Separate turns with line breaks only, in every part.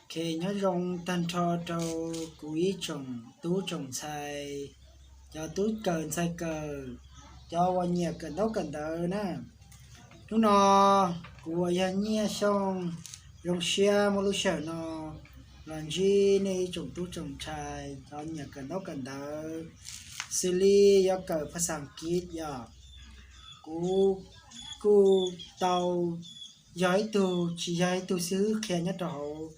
khi nhớ rong tan cho trâu cúi trồng tú trồng xài cho tú cờn xài cờ cho qua nhà cần đấu cần đỡ nè chúng nó của nhà nhia xong rong xe mà lúc sợ nó làm gì này trồng tú trồng xài cho nhà cần đấu cần đỡ xử lý do cờ phát sản kít giờ cú cú tàu giấy tu chỉ giấy tu xứ khen nhất trâu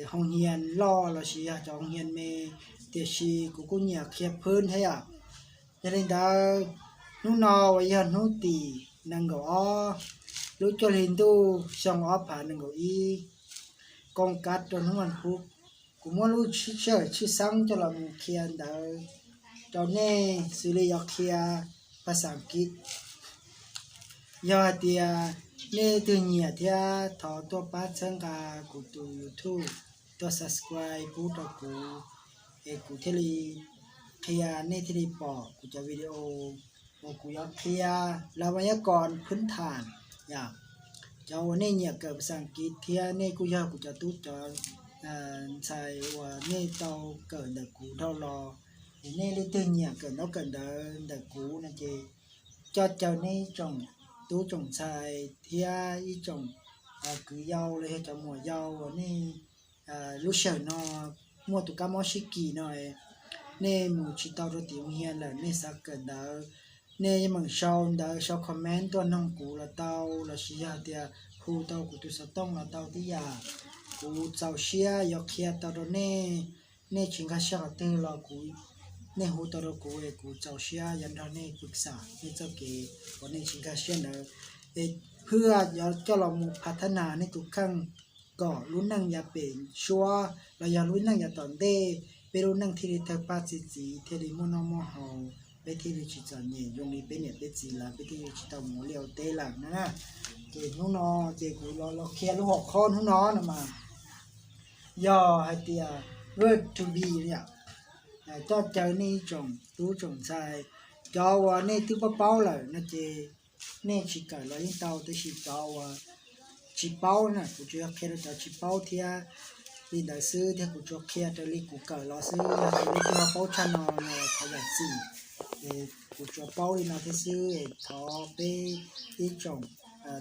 hồng hiền lo là chỉ cho hồng hiền mê tiệt sĩ của cô nhà kia hơn thế à cho nên đã nó nào vậy hả nó tì năng gõ lúc cho hình tu xong ó phá năng gõ y con cát cho nó ăn phúc cũng muốn lúc chơi chơi sáng cho làm kia đã cho nên xử lý ở kiaภาษาอังกฤษgiờ thì nên từ nhà thì thọตัวป้าเชิงกากูตัว YouTube ตัว subscribe กูตัวกูกูเทลีขยาในเทลีปอกูจะวิดีโอกูยอดขยาแล้วไวยากรณ์พื้นฐานอย่างเจ้าเนี่ยเนี่ยเกิดภาษาอังกฤษเทียเนี่ยกูยากกูจะตู้จอใส่ว่าเนี่ยเจ้าเกิดเด็กกูเท่ารอเนี่ยเลยตัวเนี่ยเกิดnóเกิดเด็กกูนั่นเจchoเจ้าเนี่ยจงtú trồng xài thia y trồng cứ dâuเลยcho mùa dâu nên lúc sau nó mua tụ cá món xí kỳ này nên mù chỉ tao rồi tiếng hiền là nên sao cần đó nên mà sau comment tôi nông cụ là tao là xí ra thì khu tao của tôi sẽ tông là tao tí à cụ giàu xía dọc kia tao đó nên chuyện cá sao tư là cụ nên hỗ trợ của cụ cháu xia dân đó nên bức xạ nên cho cái vấn đề chính cái xuyên đóเพื่อจะเราพัฒนาในทุกครั้งก็รุ่นนั่งอย่าเป็นชัวเราอย่ารุ่นนั่งอย่าตอนเด้ไปรุ่นนั่งที่เธอป้าจีจีที่ริมโนมหอไปที่ริจิตจันเนี่ยยงนี้เป็นเนี่ยเป็นจีละไปที่ริจิตเอาหมูเลี้ยวเตะหลังนะเจ้าหนูนอเจ้ากูเราเคลียร์ลูกหกคนหนูนอนะมาย่อให้เตีย word to be เนี่ยcho chơi ni trồng tú trồng xài cho và ni thứ bao bao là nó chỉ ni chỉ cả là những tàu tới chỉ cho và chỉ bao nè cũng chưa kia được chỉ bao thì đi đại sư thì cũng chưa kia tới đi cũng cả lo sư đi cho bao chân nó thay đổi gì thì cũng chưa bao đi nó thế sư thọ bê đi trồng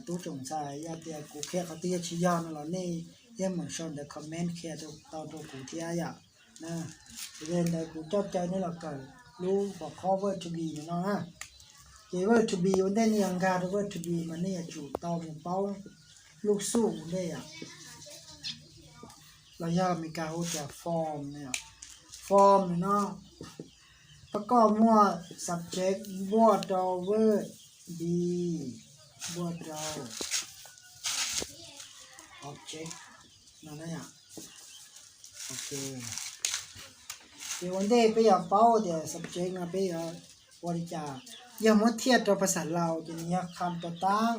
tú trồng xài ya thì cũng kia có tiền chỉ do nó là ni em mà xong để comment kia cho tao cho cũng thì ya nè nên là cụ cho chơiนี่là cầnรู้บอก cover to be เนาะนะเกี่ยวกับ to be วันนี้ยังการ cover to be มันนี่จุดต่อมันเป้าลูกสู้ได้อ่ะเราย่อมีการรู้จัก form เนี่ย form เนาะประกอบมั่ว subject word verb be word object นั่นแหละโอเคthì vấn đề bây giờ bao thì subject là bây giờ body trả giờ muốn thiết choภาษาเราจะมีคำตัวตั้ง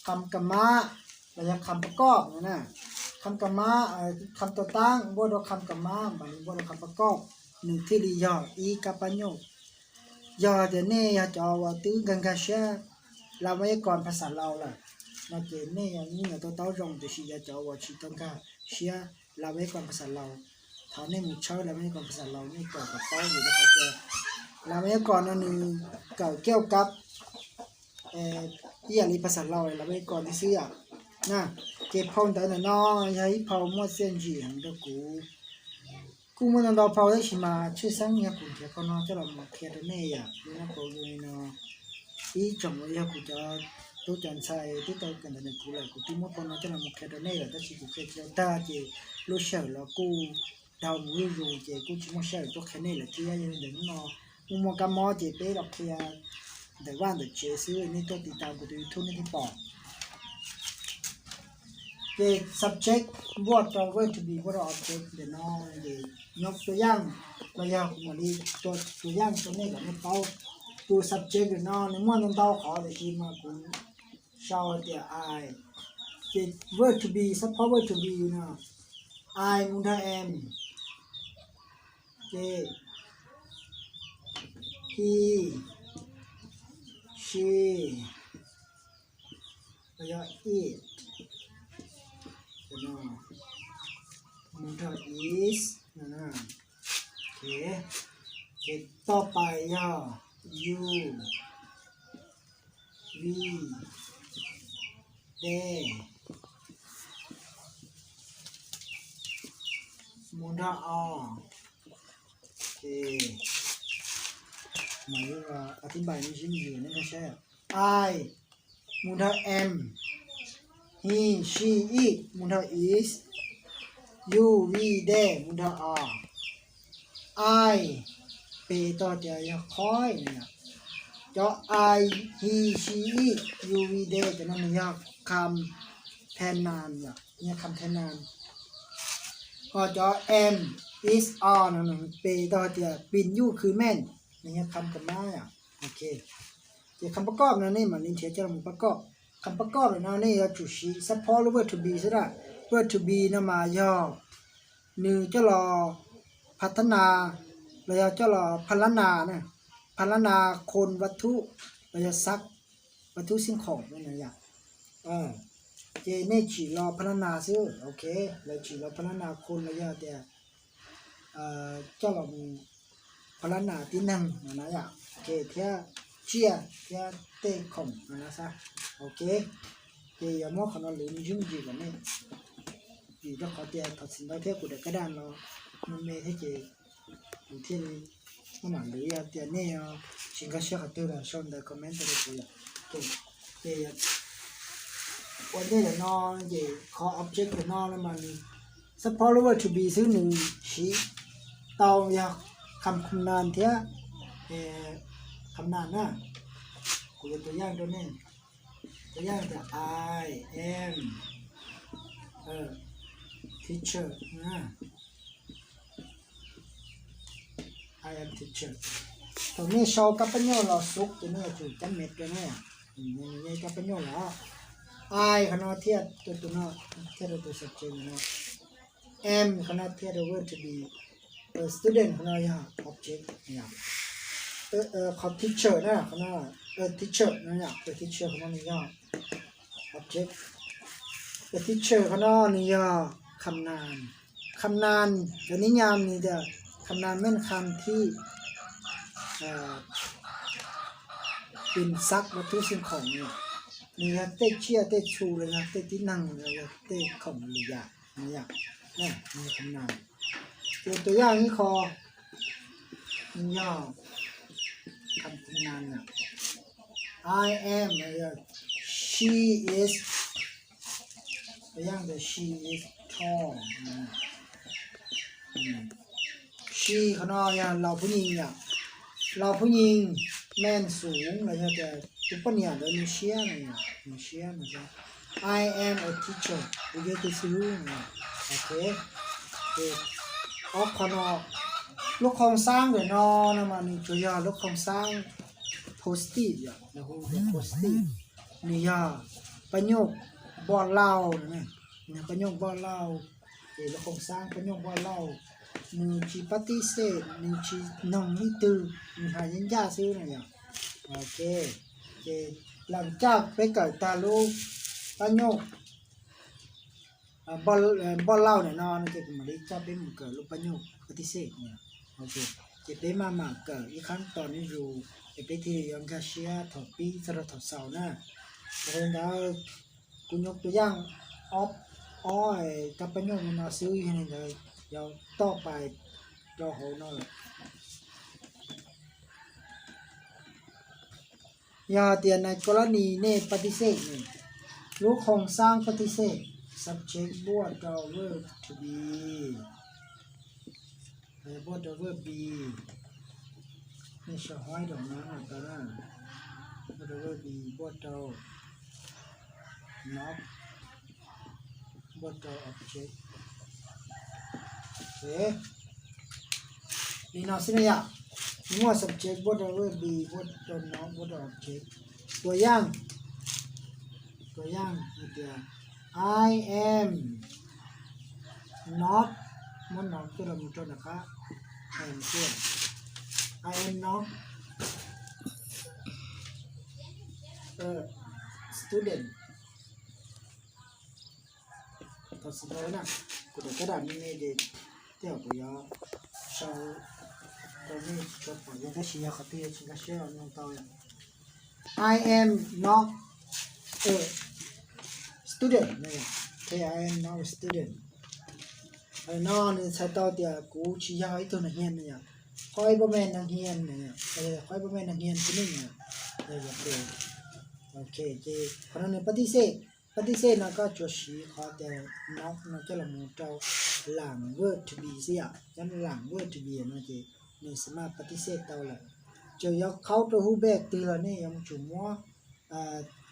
คำกรรมะแล้วคำประกอบนะคำกรรมะคำตัวตั้งบ่ดคำกรรมะหมายบ่ดคำประกอบหนึ่งที่ดียออีกับปัญโยยอเดี๋ยวนี้ยอจะว่าตื้อกันกันเชื่อเราไม่ก่อนภาษาเราล่ะมาเจนนี่อย่างนี้ตัวเต้ารงจะชี้จะว่าชี้ต้องการเชื่อเราไม่ก่อนภาษาเราทำให้หมู่เช่าแล้วไม่ก่อนภาษาเราไม่ก่อนกับเป้าอยู่นะครับเจอเราไม่ก่อนนั่นนึงเก่าเกี่ยวกับที่อย่างนี้ภาษาเราเราไม่ก่อนที่เสื้อนะเก็บพองแต่น้อยใช้พองมั่วเส้นจีของตัวกูมันเราพอได้ชิมาชื่อสังเนี่ยกูจะเขาน้องจะเรามาเคลียร์ตัวนี้อ่ะดูนะกูดูเนาะอีจงเลยกูจะตัวจันทร์ใส่ที่ตัวกันแต่กูเลยกูที่มั่วคนน้องจะเรามาเคลียร์ตัวนี้แหละแต่ชิกูเคลียร์ตาเจรู้เฉยแล้วกูดาวมือรูเจกูชิมั่วเฉยตัวแค่นี้แหละที่ยังเดินเนาะกูมั่วกับมอเจไปเราเคลียร์แต่ว่าเดี๋ยวเจซื้อนี่ตัวติดตามกูดูทุนนี่ที่ปอดthe subject what or going to be what object เดี๋ยวน้องเดี๋ยวยกตัวอย่างตัวอย่างวันนี้ตัวอย่างตัวนี้กับเต้าตัว subject เดี๋ยวน้องในม้วนเต้าขอเดี๋ยวทีมาคุณชาวเดี๋ยว I the word to be support word to be นะ I มุนทา am the he she แล้ว it เนาะ มุนทอ is นะโอเคต่อไปย่อ you we they มุนทอ are โอเคหมายว่าอธิบายไม่ใช่มีอยู่นั่นก็ใช่ I มุนทอ am he she it มุนทอ is you we they มุนทอ are I เปต่อเดียวยคอยเนี่ยจอ I he she it you we they จะนั่นเนี่ยคำแทนนามเนี่ยคำแทนนามก็จอ am is are นั่นเปต่อเดียปินยู่คือแม่นเนี่ยคำกันมาโอเคเดี๋ยวคำประกอบนั่นนี่มันนี่เทียจะมันประกอบคำประกอบเลยนะนี่เราจุดชี้ support verb to be ใช่ไหม verb to be นั่นมาย่อหนึ่งจะรอพัฒนาเราจะรอพัฒนาเนี่ยพัฒนาคนวัตถุเราจะซักวัตถุสิ่งของนั่นอย่างเจเนฉีรอพัฒนาซื้อโอเคเราฉีรอพัฒนาคนเราจะแต่เจ้าเราพัฒนาที่นั่งนะอย่างโอเคเท่าเชียเท่าเตะของนะซะโอเคเจอย่ามองขนาดหรือยุ่งจีกันเนี่ยจีก็ขอเตะตัดสินไปเท่ากูเด็กกระดานเรามันไม่ให้เจอยู่ที่มันหนาหรือยังเตะเนี่ยชิงก็เชื่อเขาตัวเราชอบในคอมเมนต์ตัวเราโอเคเจวันนี้เดี๋ยวนอนเจขอ object เดี๋ยวนอนแล้วมัน support verb to be ซื้อหนึ่งชี้เตาอยากคำนานเท่าคำนานนะกูจะตัวอย่างตัวนี้ตัวอย่างแต่ I am teacher นะ I am teacher ตรงนี้โชว์กับปัญญาเราสุกตัวนี้จุดจำเม็ดตัวนี้นี่กับปัญญาเรา I ขนาดเทียบตัวนั้นเทียบตัว subject นะ am ขนาดเทียบ verb to be student ขนาดอย่าง object อย่างขอบ teacher นะขนาดteacher นะอย่างteacher ขนาดนี้อย่าง object teacher ขนาดนี้อย่างคำนานแต่นิยามนี่เดียวคำนานเป็นคำที่เป็นซักวัตถุสิ่งของเนี่ยนี่ฮะเตะเชียเตะชูเลยนะเตะที่นั่งเลยเตะของหรืออย่างนี่นี่คำนานตัวอย่างนี้คอนี่ย่อคำนานเนี่ย I am she is ตัวอย่างแต่ she is tall she เขาเนาะอย่างเราผู้หญิงเนี่ยเราผู้หญิงแม่นสูงอะไรอย่างเงี้ยแต่ตุ๊กเนี่ยเรามีเชียร์อะไรเนี่ยมีเชียร์นะจ๊ะ I am a teacher วิทยาครูเนี่ยโอเคออกขนอกลูกของสร้างเดี๋ยวนอนนะมันตัวยาลูกของสร้างโพสติฟอย่างนะฮูโพสติฟนี่ยาประโยคบ่เล่าเนี่ยประโยคบ่เล่าลูกของสร้างประโยคบ่เล่ามีชีปฏิเสธมีชีน้องมิตือมีหายินยาซื้อนะอย่างโอเคหลังจากไปเกิดตาลูกประโยคบอลเล่าเนี่ยนอนเก็บมาได้จับเป็นเกิดลูกปัญญ์ปฏิเสธเนี่ยโอเคเก็บได้มาเกิดอีกขั้นตอนนี้อยู่เก็บไปที่ยังกาเชียถอดปีสระถอดเสานะเพราะฉะนั้นคุณยกตัวอย่างกับปัญญ์มันมาซื้อยังไงเลยเดี๋ยวต่อไปเราโหนอนยาเตียนในกรณีเนี่ยปฏิเสธเนี่ยลูกของสร้างปฏิเสธsubject what the verb to be what the verb be นี่จะห้อยดอกน้ำตอนนั้น what the verb be what the not what the object นี่นอสิเนี่ยมั่ว subject what the verb be what the not what the object ตัวอย่างเดี๋ยวI am not มันนอกตัวเราตัวนะคะ I am here I am not a student 到时候呢，古的个大你那的调不要少，到你做保养的时候可别去个需要弄到呀。I am not a student 那样 ，I am not a student。nó nên sai tao thì cú chỉ giao ít thôi là hiền này nhá, khói bơm men đang hiền này nhá, khói bơm men đang hiền cái này nhá, đây là ok thì còn này bắt đi xe nó có chỗ xí khó để nó cho là một trâu làm word to be gì ạ, cho nên làm word to be nó thì nên sẽ mà bắt đi xe tao là chờ do khâu cho hú bẹt từ là này ông chủ mua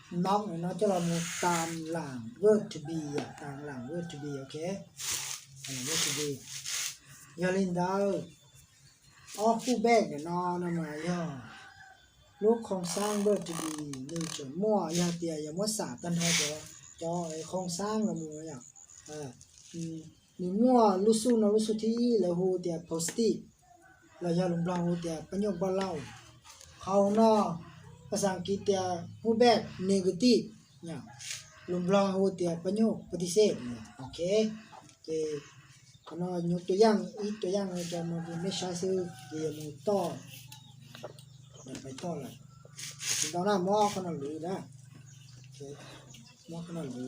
nó cho là một tạm làm word to be ạ, tạm làm word to be ok. Word to be giờ lên đâu hú bẹt để nó mà giờ lúc không sang word to be nên chỉ mua giờ tiền giờ mua xả tân thôi cho không sang là mua nhỉ mình mua lúc su thì là hồ tiền post-it là giờ lùng lao hồ tiền bao nhiêu bao lâuเขาเนาะภาษาอังกฤษเนี่ยรูปแบบ negative เนี่ยลมล้อหัวเตียประโยคปฏิเสธเนี่ยโอเคแต่เขาเนาะยกตัวอย่างอีกตัวอย่างเราจะมาดูไม่ใช่ซื้อเดี๋ยวมันต่อไปต่อเลยถึงตอนนั้นมอเขาเนาะรู้นะโอเคมอเขาเนาะรู้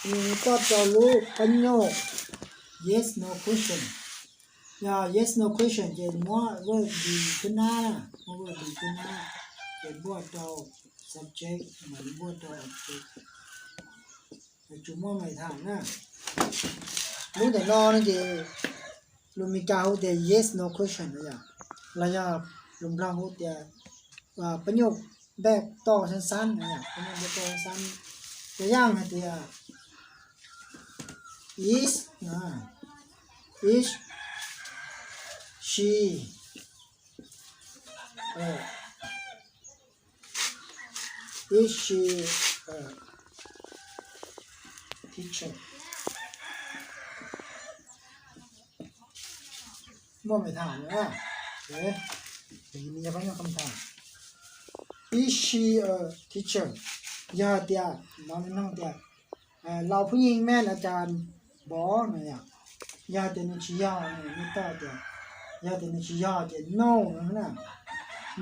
มีก็จะรู้ประโยค yes no question yes no question จะมั่วว่าดีขึ้นหน้านะว่าดีขึ้นหน้าจะบวชเรา subject เหมือนบวชเรา object แต่จุ่มมั่วไม่ทำนะรู้แต่รอนะจะลุมิกาหูแต่ yes no question นะจ๊ะแล้วจะลุมเราหูแต่ประโยคแบบต่อสั้นๆนะจ๊ะประโยคแบบต่อสั้นตัวอย่างนะจ๊ะ is she is she a teacher มั่วไม่ถามนะเอ๊ะมีจะเป็นคำถาม is she a teacher ยาเตียน้องเตียเราผู้หญิงแม่นอาจารย์บอเนี่ยยาเตียนชิยาเนี่ยไม่ต่อเตียยาเตียนชิยาเตีย no นะ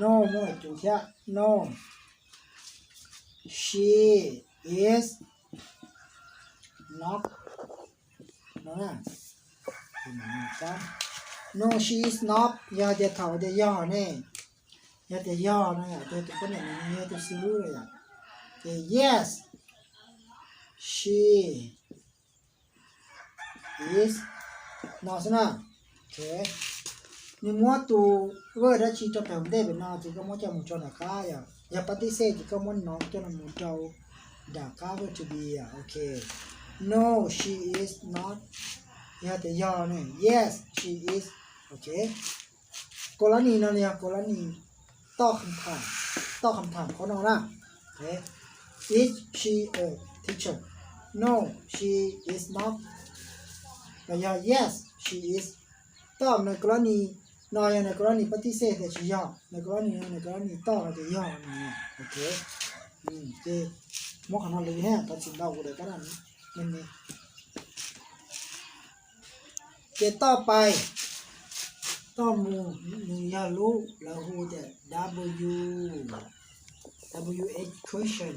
no มั่วจุดเทีย no she is not นะเป็นเหมือนกัน no she is not ยาเตียเท่าเตียย่อเนี่ยยาเตียย่อนะเตียตัวคนเนี่ยมันเนี่ยตัวซื้อเลยอ่ะเตีย yes she is not นะโอเคนี่มัวตัวเวอร์ได้ชีจะแปลได้เป็นนอจีก็มัวจะมุจนาค้าอย่าปฏิเสธจีก็มัวน้องจะนำมุจเอาด่าค้าเวอร์จะดีโอเค no she is not อย่าแต่ย่อเนี่ย yes she is โอเคกรณีนั่นเนี่ยกรณีตอบคำถามเขาน้องนะโอเค is she a teacher no she is not แล้วอย่า yes she is ตอบในกรณีนอยในกรณีปฏิเสธแต่ชี้ย่อในกรณีตอบแต่ย่อนี่โอเคเจมองขนาดเลยฮะตัดสินเราเลยก็ได้นี่เจต่อไปต่อมูยาลูแล้วหูแต่ WH question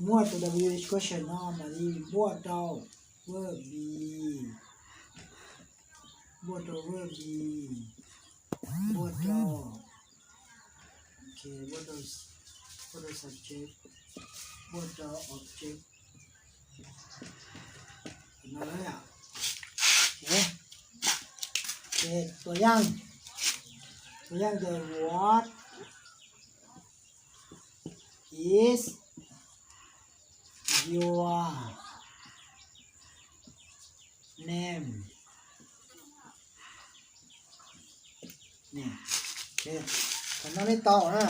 มั่วตัว WH question เนาะมาดีมั่วเจ้าverb be บวกตัว verb be บวกตัวโอเคบวกตัว subject บวกตัว object นั่นแหละโอเคตัวอย่างจะ what is your name เนี่ยโอเคตอนนี้ต่อนะ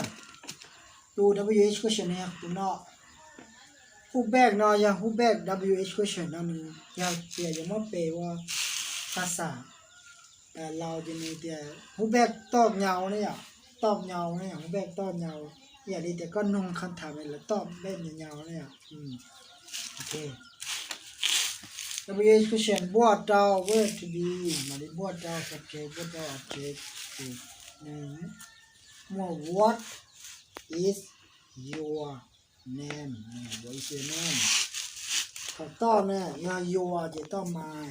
ดู WH question เนี่ยตัวเนาะฮูแบกเนาะอย่างฮูแบก WH question นะมันอยากเปลี่ยนมาเปว่าภาษาเราจะมีแต่ฮูแบกตอบยาวเนี่ยฮูแบกตอบยาวอย่างนี้แต่ก็นงคำถามเลยตอบแบบยาวเนี่ย โอเคW question what down where to be มาดิ what down subject what down object more what is your name what is your name ถูกต้องเนี่ย your จะต้อง my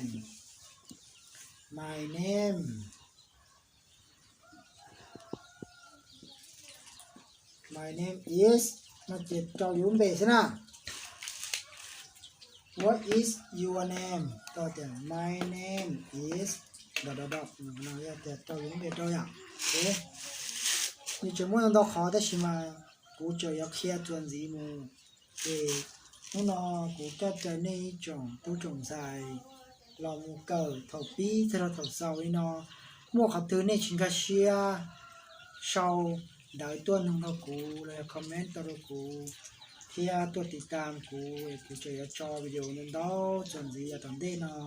name is มันจะเจ้ายุ่งเบสนะ what is your name ต่อแต่ my name is ดอทเราอยากจะเจ้ายุ่งเบสตัวอย่างเอ๊ะ你怎么能到好的是吗？我就要看专题目，我呢，我觉得那一种都种在老木狗头皮在头稍微呢，我考对那群个些少ได้ตัวนึงก็กูเลยคอมเมนต์ตัวกูที่ตัวติดตามกูจะอยากจอวิดีโอนั้นดาวจนสิอยากทำได้เนาะ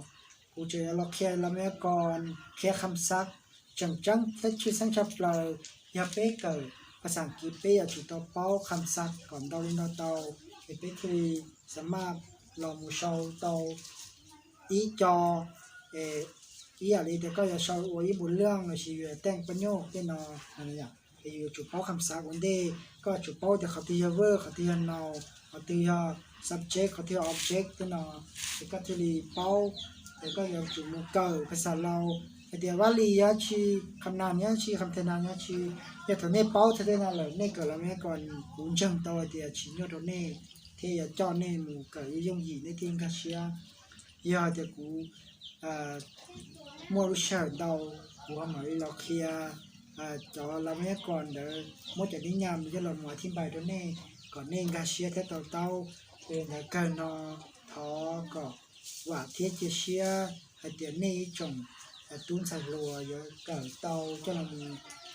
กูจะอยากแค่ละเมื่อก่อนแค่คำศัพท์จังถ้าชื่อสังชับเราอย่าเป๊กเกิดภาษาอังกฤษเป๊ะจุดต่อเป้าคำศัพท์ก่อนดาวเรียนดาวเป๊ะคือสามารถลองมือโชว์ดาวอีจออีอะไรเด็กก็จะโชว์อีบุญเรื่องชีวิตแต่งประโยคได้เนาะอะไรอย่างอยู่จุดเป้าคำศัพท์วันเดย์ก็จุดเป้าจะเขาที่จะ verb เขาที่จะ noun เขาที่จะ subject เขาที่จะ object ตัวเนาะแล้วก็ที่เป้าแล้วก็ยังจุดมุกเกิดภาษาเราเดี๋ยวว่าลียาชีคำนามยาชีคำเทนามยาชีอย่าถอนเนี่ยเป้าเท่านั้นเลยเนี่ยเกิดแล้วแม่ก่อนกูจังตัวเดียวชิ้นยอดเนี่ยที่จะจอเนี่ยหมู่เกิดยังหยีในที่กัเชียยาจะกูมัวรู้เชิดดาวกูว่าหมายเราเคลียจอเราไม่ก่อนเดี๋ยวมัวจะนิยามจะหล่นหัวทิ้งไปตัวนี้ก่อนเนี่ยกัเชียแท้เต้าเป็นเกินนอท้อก็ว่าเทียเชียเดี๋ยวนี้จงตุ้นใส่รัวเยอะเกิดเตาจะล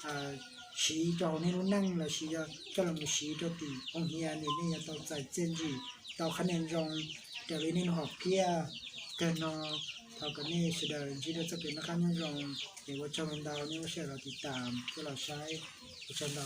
ำชีจอนี่รู้นั่งแล้วชีจะลำชีตัวตีองเฮียนี่นี่จะต้องใส่เจนจีเตาคะแนนรองเดี๋ยวนี้หอบเพี้ยเกินนอเท่ากันนี่สุดเลยจีจะเป็นนักการเมืองรองเดี๋ยวว่าจะมันดาวนี่ว่าใช่เราติดตามที่เราใช้ผู้ชมเรา